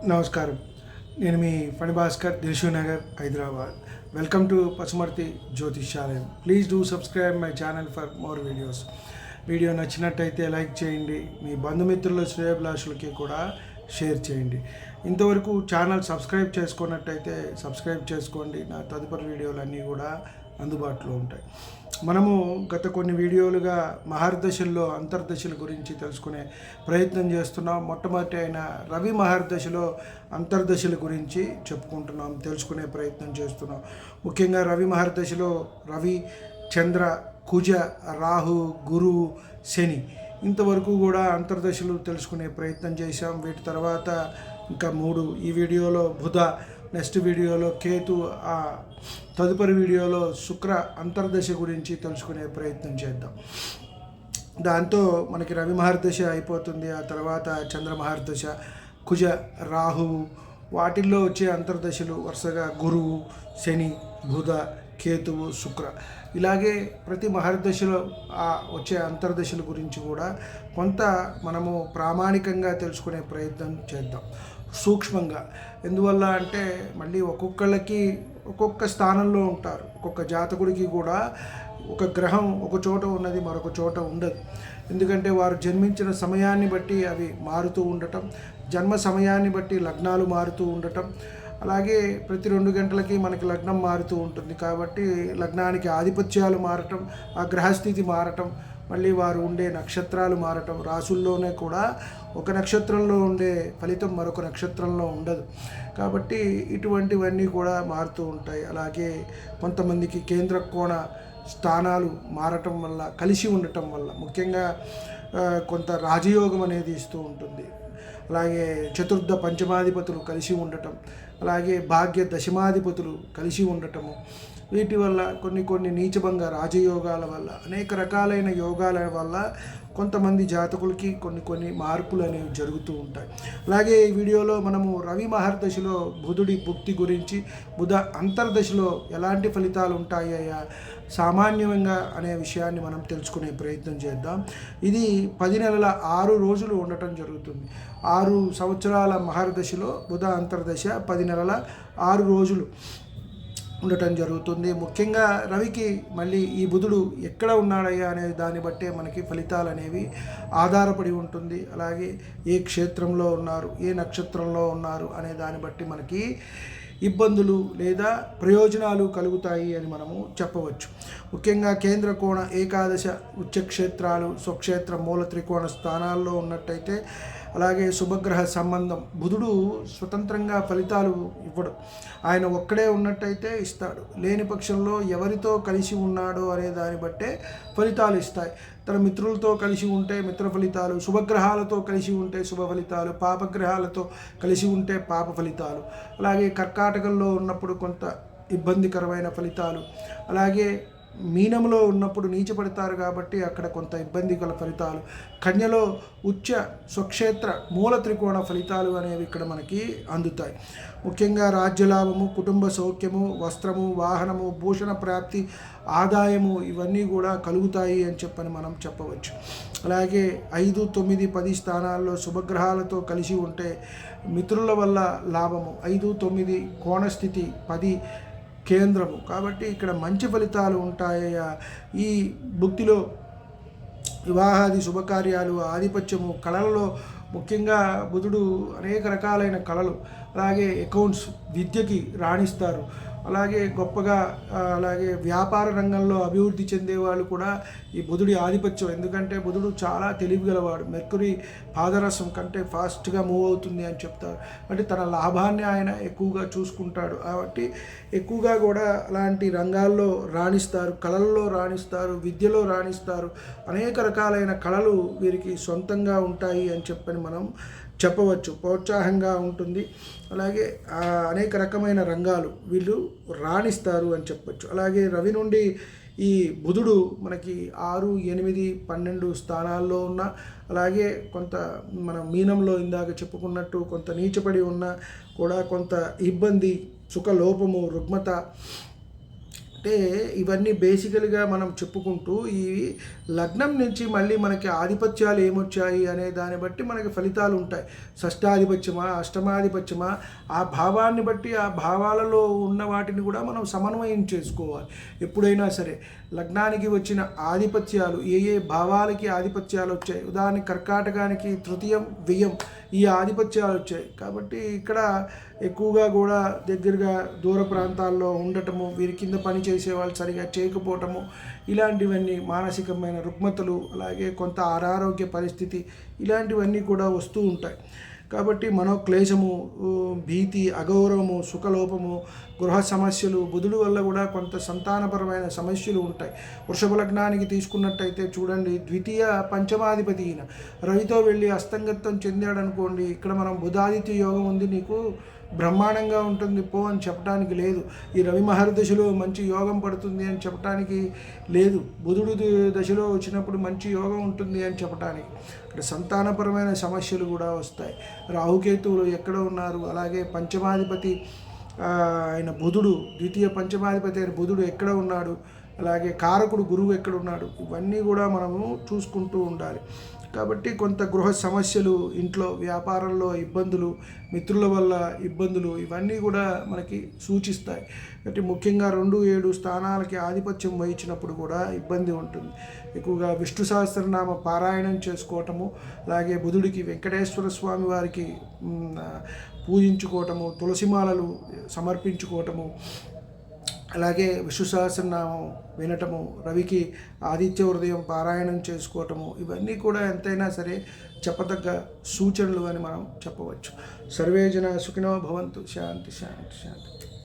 నమస్కారం. నేను మీ Phani Bhaskar, Dilsukhnagar, Hyderabad. Welcome to Pasumarthi Jyotishyalayam. Please do subscribe my channel for more videos. Video నచ్చినట్టయితే లైక్ చేయండి, మీ బంధుమిత్రుల శ్రేయోభిలాషులకి కూడా షేర్ చేయండి. ఇంతవరకు ఛానల్ సబ్స్క్రైబ్ చేసుకున్నట్టయితే సబ్స్క్రైబ్ చేసుకోండి. నా తదుపరి వీడియోలన్నీ కూడా అందుబాటులో ఉంటాయి. మనము గత కొన్ని వీడియోలుగా మహర్దశల్లో అంతర్దశల గురించి తెలుసుకునే ప్రయత్నం చేస్తున్నాం. మొట్టమొదటి అయిన రవి మహర్దశలో అంతర్దశల గురించి చెప్పుకుంటున్నాం, తెలుసుకునే ప్రయత్నం చేస్తున్నాం. ముఖ్యంగా రవి మహర్దశలో రవి, చంద్ర, కుజ, రాహు, గురువు, శని ఇంతవరకు కూడా అంతర్దశలు తెలుసుకునే ప్రయత్నం చేశాం. వీటి తర్వాత ఇంకా 3 ఈ వీడియోలో బుధ, నెక్స్ట్ వీడియోలో కేతు, తదుపరి వీడియోలో శుక్ర అంతర్దశ గురించి తెలుసుకునే ప్రయత్నం చేద్దాం. దాంతో మనకి రవి మహర్దశ అయిపోతుంది. ఆ తర్వాత చంద్ర మహర్దశ, కుజ, రాహువు, వాటిల్లో వచ్చే అంతర్దశలు వరుసగా గురువు, శని, బుధ, కేతువు, శుక్ర. ఇలాగే ప్రతి మహర్దశలో వచ్చే అంతర్దశల గురించి కూడా కొంత మనము ప్రామాణికంగా తెలుసుకునే ప్రయత్నం చేద్దాం, సూక్ష్మంగా. ఎందువల్ల అంటే మళ్ళీ ఒక్కొక్కళ్ళకి ఒక్కొక్క స్థానంలో ఉంటారు. ఒక్కొక్క జాతకుడికి కూడా ఒక గ్రహం ఒక చోట ఉన్నది, మరొక చోట ఉండదు. ఎందుకంటే వారు జన్మించిన సమయాన్ని బట్టి అవి మారుతూ ఉండటం, జన్మ సమయాన్ని బట్టి లగ్నాలు మారుతూ ఉండటం, అలాగే ప్రతి 2 గంటలకి మనకి లగ్నం మారుతూ ఉంటుంది. కాబట్టి లగ్నానికి ఆధిపత్యాలు మారటం, ఆ గ్రహస్థితి మారటం, మళ్ళీ వారు ఉండే నక్షత్రాలు మారటం, రాసుల్లోనే కూడా ఒక నక్షత్రంలో ఉండే ఫలితం మరొక నక్షత్రంలో ఉండదు. కాబట్టి ఇటువంటివన్నీ కూడా మారుతూ ఉంటాయి. అలాగే కొంతమందికి కేంద్ర కోణ స్థానాలు మారటం వల్ల, కలిసి ఉండటం వల్ల ముఖ్యంగా కొంత రాజయోగం అనేది ఇస్తూ ఉంటుంది. అలాగే చతుర్థ పంచమాధిపతులు కలిసి ఉండటం, అలాగే భాగ్య దశమాధిపతులు కలిసి ఉండటము, వీటి వల్ల కొన్ని నీచభంగ రాజయోగాల వల్ల, అనేక రకాలైన యోగాల వల్ల కొంతమంది జాతకులకి కొన్ని మార్పులు అనేవి జరుగుతూ ఉంటాయి. అలాగే ఈ వీడియోలో మనము రవి మహర్దశలో బుధుడి భుక్తి గురించి, బుధ అంతర్దశలో ఎలాంటి ఫలితాలు ఉంటాయా సామాన్యంగా అనే విషయాన్ని మనం తెలుసుకునే ప్రయత్నం చేద్దాం. ఇది 10 నెలల 6 రోజులు ఉండటం జరుగుతుంది. 6 సంవత్సరాల మహర్దశలో బుధ అంతర్దశ 10 నెలల 6 రోజులు ఉండటం జరుగుతుంది. ముఖ్యంగా రవికి మళ్ళీ ఈ బుధుడు ఎక్కడ ఉన్నాడయ్యా అనే దాన్ని బట్టే మనకి ఫలితాలు అనేవి ఆధారపడి ఉంటుంది. అలాగే ఏ క్షేత్రంలో ఉన్నారు, ఏ నక్షత్రంలో ఉన్నారు అనే దాన్ని బట్టి మనకి ఇబ్బందులు లేదా ప్రయోజనాలు కలుగుతాయి అని మనము చెప్పవచ్చు. ముఖ్యంగా కేంద్ర కోణ ఏకాదశ ఉచ్చక్షేత్రాలు స్వక్షేత్ర మూల త్రికోణ స్థానాల్లో ఉన్నట్టయితే, అలాగే శుభగ్రహ సంబంధం, బుధుడు స్వతంత్రంగా ఫలితాలు ఇవ్వడు. ఆయన ఒక్కడే ఉన్నట్టయితే ఇస్తాడు. లేని పక్షంలో ఎవరితో కలిసి ఉన్నాడో అనే దాన్ని బట్టే ఫలితాలు ఇస్తాయి. తన మిత్రులతో కలిసి ఉంటే మిత్ర ఫలితాలు, శుభగ్రహాలతో కలిసి ఉంటే శుభ ఫలితాలు, పాపగ్రహాలతో కలిసి ఉంటే పాప ఫలితాలు, అలాగే కర్కాటకంలో ఉన్నప్పుడు కొంత ఇబ్బందికరమైన ఫలితాలు, అలాగే మీనంలో ఉన్నప్పుడు నీచపడతారు కాబట్టి అక్కడ కొంత ఇబ్బందికర ఫలితాలు, కన్యలో ఉచ్చ స్వక్షేత్ర మూల త్రికోణ ఫలితాలు అనేవి ఇక్కడ మనకి అందుతాయి. ముఖ్యంగా రాజ్యలాభము, కుటుంబ సౌఖ్యము, వస్త్రము, వాహనము, భూషణ ప్రాప్తి, ఆదాయము ఇవన్నీ కూడా కలుగుతాయి అని చెప్పని మనం చెప్పవచ్చు. అలాగే 5, 9, 10 స్థానాల్లో శుభగ్రహాలతో కలిసి ఉంటే మిత్రుల వల్ల లాభము, 5, 9 కోణస్థితి, 10 కేంద్రము. కాబట్టి ఇక్కడ మంచి ఫలితాలు ఉంటాయి. ఈ భుక్తిలో వివాహాది శుభకార్యాలు, ఆధిపత్యము, కళలలో ముఖ్యంగా బుధుడు అనేక రకాలైన కళలు, అలాగే అకౌంట్స్, విద్యకి రాణిస్తారు. అలాగే గొప్పగా అలాగే వ్యాపార రంగంలో అభివృద్ధి చెందేవాళ్ళు కూడా ఈ బుధుడి ఆధిపత్యం. ఎందుకంటే బుధుడు చాలా తెలివిగలవాడు. మెర్కురీ పాదరసం కంటే ఫాస్ట్గా మూవ్ అవుతుంది అని చెప్తారు. అంటే తన లాభాన్ని ఆయన ఎక్కువగా చూసుకుంటాడు. కాబట్టి ఎక్కువగా కూడా అలాంటి రంగాల్లో రాణిస్తారు, కళల్లో రాణిస్తారు, విద్యలో రాణిస్తారు. అనేక రకాలైన కళలు వీరికి సొంతంగా ఉంటాయి అని చెప్పని మనం చెప్పవచ్చు. ప్రోత్సాహంగా ఉంటుంది. అలాగే అనేక రకమైన రంగాలు వీళ్ళు రాణిస్తారు అని చెప్పచ్చు. అలాగే రవి నుండి ఈ బుధుడు మనకి 6, 8, 12 స్థానాల్లో ఉన్న, అలాగే కొంత మనం మీనంలో ఇందాక చెప్పుకున్నట్టు కొంత నీచపడి ఉన్న కూడా కొంత ఇబ్బంది, సుఖలోపము, రుగ్మత, అంటే ఇవన్నీ బేసికల్గా మనం చెప్పుకుంటూ ఈ లగ్నం నుంచి మళ్ళీ మనకి ఆధిపత్యాలు ఏమొచ్చాయి అనే దాన్ని బట్టి మనకి ఫలితాలు ఉంటాయి. షష్టాధిపత్యమా అష్టమాధిపత్యమా ఆ భావాన్ని బట్టి ఆ భావాలలో ఉన్న వాటిని కూడా మనం సమన్వయం చేసుకోవాలి. ఎప్పుడైనా సరే లగ్నానికి వచ్చిన ఆధిపత్యాలు ఏ ఏ భావాలకి ఆధిపత్యాలు వచ్చాయి, ఉదాహరణకి కర్కాటకానికి తృతీయం వ్యయం ఈ ఆధిపత్యాలు వచ్చాయి. కాబట్టి ఇక్కడ ఎక్కువగా కూడా దగ్గరగా దూర ప్రాంతాల్లో ఉండటము, వీరి కింద పని చేసే వాళ్ళు సరిగా చేయకపోవటము, ఇలాంటివన్నీ మానసికమైన రుగ్మతలు, అలాగే కొంత అనారోగ్య పరిస్థితి ఇలాంటివన్నీ కూడా వస్తూ ఉంటాయి. కాబట్టి మనోక్లేశము, భీతి, అగౌరవము, సుఖలోపము, గృహ సమస్యలు, బుధుడు వల్ల కూడా కొంత సంతానపరమైన సమస్యలు ఉంటాయి. వృషభ లగ్నానికి తీసుకున్నట్టయితే చూడండి, ద్వితీయ పంచమాధిపతి ఈయన రవితో వెళ్ళి అస్తంగత్వం చెందాడనుకోండి, ఇక్కడ మనం బుధాదిత్య యోగం ఉంది, నీకు బ్రహ్మాండంగా ఉంటుంది పో అని చెప్పడానికి లేదు. ఈ రవి మహర్దశలో మంచి యోగం పడుతుంది అని చెప్పడానికి లేదు. బుధుడు దశలో వచ్చినప్పుడు మంచి యోగం ఉంటుంది అని చెప్పడానికి. ఇక్కడ సంతానపరమైన సమస్యలు కూడా వస్తాయి. రాహుకేతువులు ఎక్కడ ఉన్నారు, అలాగే పంచమాధిపతి ఆయన బుధుడు, ద్వితీయ పంచమాధిపతి అయిన బుధుడు ఎక్కడ ఉన్నాడు, అలాగే కారకుడు గురువు ఎక్కడ ఉన్నాడు, ఇవన్నీ కూడా మనము చూసుకుంటూ ఉండాలి. కాబట్టి కొంత గృహ సమస్యలు, ఇంట్లో వ్యాపారంలో ఇబ్బందులు, మిత్రుల వల్ల ఇబ్బందులు, ఇవన్నీ కూడా మనకి సూచిస్తాయి. కాబట్టి ముఖ్యంగా 2-7 స్థానాలకి ఆధిపత్యం వహించినప్పుడు కూడా ఇబ్బంది ఉంటుంది. ఎక్కువగా విష్ణు సహస్రనామ పారాయణం చేసుకోవటము, అలాగే బుధుడికి వెంకటేశ్వర స్వామి వారికి పూజించుకోవటము, తులసిమాలలు సమర్పించుకోవటము, అలాగే విష్ణు సహస్రనామం వినటము, రవికి ఆదిత్య హృదయం పారాయణం చేసుకోవటము, ఇవన్నీ కూడా ఎంతైనా సరే చెప్పదగ్గ సూచనలు అని మనం చెప్పవచ్చు. సర్వే జన సుఖినో భవంతు. శాంతి శాంతి శాంతి.